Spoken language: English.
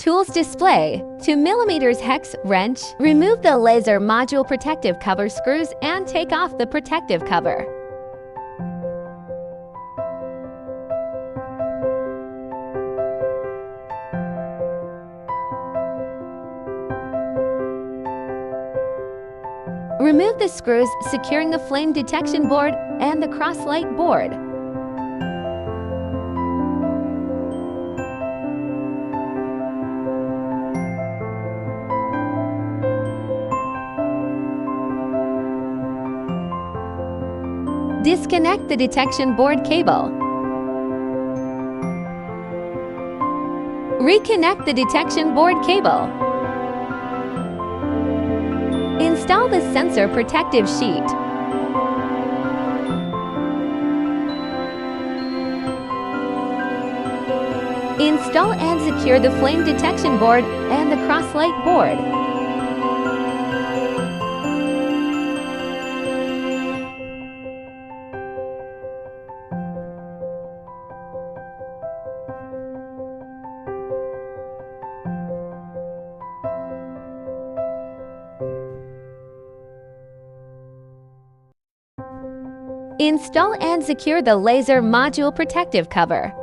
Tools display, 2mm hex wrench. Remove the laser module protective cover screws and take off the protective cover. Remove the screws securing the flame detection board and the cross-light board. Disconnect the detection board cable. Reconnect the detection board cable. Install the sensor protective sheet. Install and secure the flame detection board and the cross-light board. Install and secure the laser module protective cover.